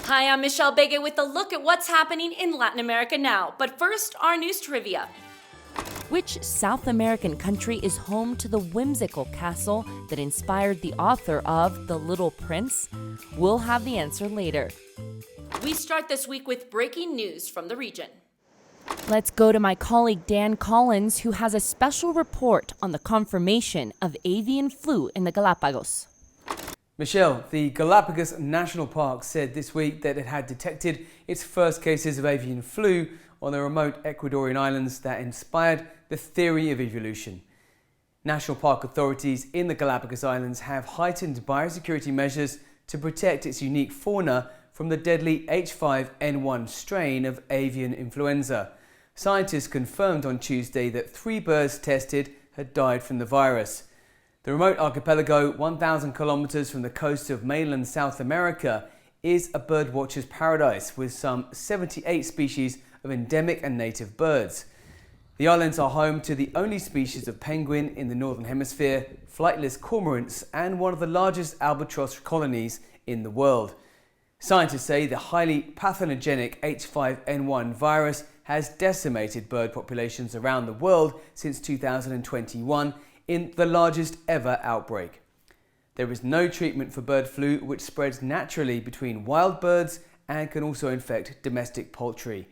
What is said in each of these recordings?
Hi, I'm Michelle Bege with a look at what's happening in Latin America now. But first, our news trivia. Which South American country is home to the whimsical castle that inspired the author of The Little Prince? We'll have the answer later. We start this week with breaking news from the region. Let's go to my colleague Dan Collins, who has a special report on the confirmation of avian flu in the Galapagos. Michelle, the Galapagos National Park said this week that it had detected its first cases of avian flu on the remote Ecuadorian islands that inspired the theory of evolution. National park authorities in the Galapagos Islands have heightened biosecurity measures to protect its unique fauna from the deadly H5N1 strain of avian influenza. Scientists confirmed on Tuesday that 3 birds tested had died from the virus. The remote archipelago, 1,000 kilometers from the coast of mainland South America, is a birdwatcher's paradise with some 78 species of endemic and native birds. The islands are home to the only species of penguin in the Northern Hemisphere, flightless cormorants, and one of the largest albatross colonies in the world. Scientists say the highly pathogenic H5N1 virus has decimated bird populations around the world since 2021 in the largest ever outbreak. There is no treatment for bird flu, which spreads naturally between wild birds and can also infect domestic poultry.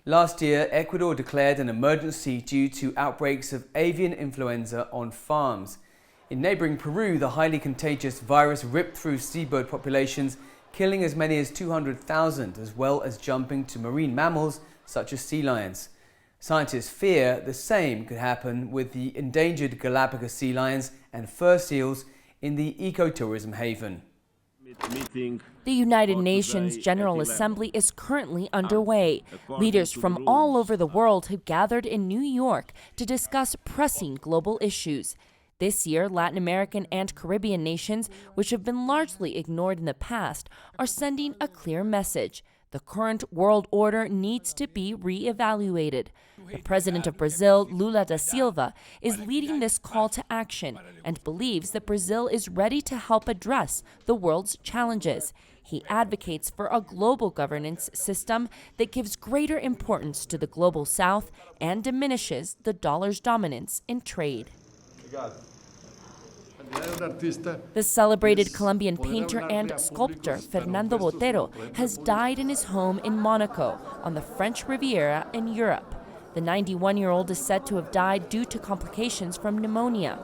Last year, Ecuador declared an emergency due to outbreaks of avian influenza on farms. In neighboring Peru, the highly contagious virus ripped through seabird populations, killing as many as 200,000, as well as jumping to marine mammals such as sea lions. Scientists fear the same could happen with the endangered Galapagos sea lions and fur seals in the ecotourism haven. The United Nations General Assembly is currently underway. Leaders from all over the world have gathered in New York to discuss pressing global issues. This year, Latin American and Caribbean nations, which have been largely ignored in the past, are sending a clear message. The current world order needs to be re-evaluated. The president of Brazil, Lula da Silva, is leading this call to action and believes that Brazil is ready to help address the world's challenges. He advocates for a global governance system that gives greater importance to the global south and diminishes the dollar's dominance in trade. The celebrated Colombian painter and sculptor Fernando Otero has died in his home in Monaco on the French Riviera in Europe. The 91-year-old is said to have died due to complications from pneumonia.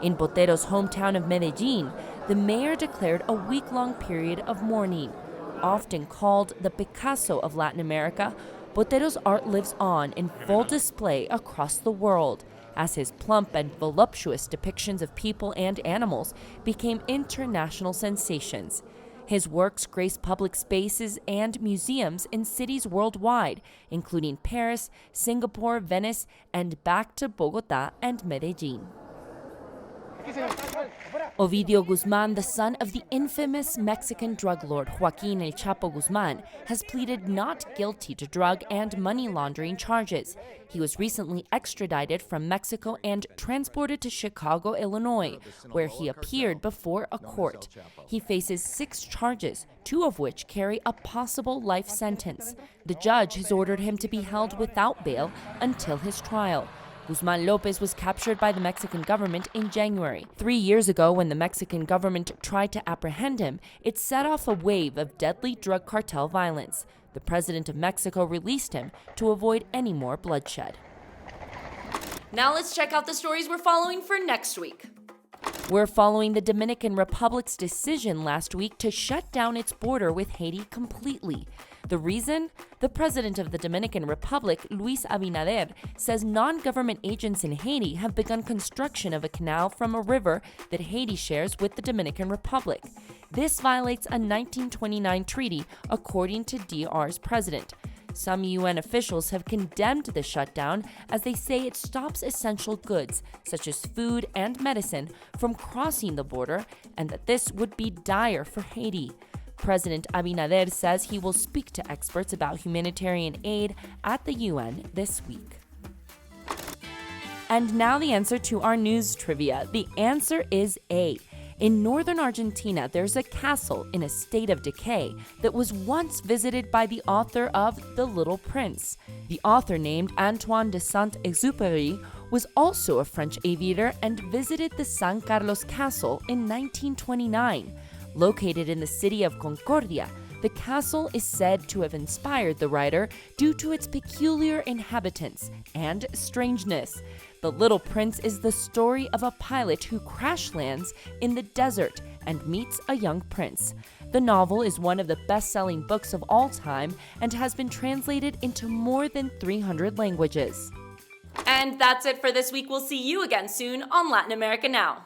In Botero's hometown of Medellin, the mayor declared a week-long period of mourning. Often called the Picasso of Latin America, Botero's art lives on in full display across the world, as his plump and voluptuous depictions of people and animals became international sensations. His works grace public spaces and museums in cities worldwide, including Paris, Singapore, Venice, and back to Bogota and Medellin. Ovidio Guzman, the son of the infamous Mexican drug lord Joaquin El Chapo Guzman, has pleaded not guilty to drug and money laundering charges. He was recently extradited from Mexico and transported to Chicago, Illinois, where he appeared before a court. He faces 6 charges, 2 of which carry a possible life sentence. The judge has ordered him to be held without bail until his trial. Guzman Lopez was captured by the Mexican government in January. 3 years ago, when the Mexican government tried to apprehend him, it set off a wave of deadly drug cartel violence. The president of Mexico released him to avoid any more bloodshed. Now let's check out the stories we're following for next week. We're following the Dominican Republic's decision last week to shut down its border with Haiti completely. The reason? The president of the Dominican Republic, Luis Abinader, says non-government agents in Haiti have begun construction of a canal from a river that Haiti shares with the Dominican Republic. This violates a 1929 treaty, according to DR's president. Some UN officials have condemned the shutdown as they say it stops essential goods, such as food and medicine, from crossing the border, and that this would be dire for Haiti. President Abinader says he will speak to experts about humanitarian aid at the UN this week. And now the answer to our news trivia. The answer is A. In northern Argentina, there's a castle in a state of decay that was once visited by the author of The Little Prince. The author, named Antoine de Saint-Exupéry, was also a French aviator and visited the San Carlos Castle in 1929. Located in the city of Concordia, the castle is said to have inspired the writer due to its peculiar inhabitants and strangeness. The Little Prince is the story of a pilot who crash lands in the desert and meets a young prince. The novel is one of the best-selling books of all time and has been translated into more than 300 languages. And that's it for this week. We'll see you again soon on Latin America Now.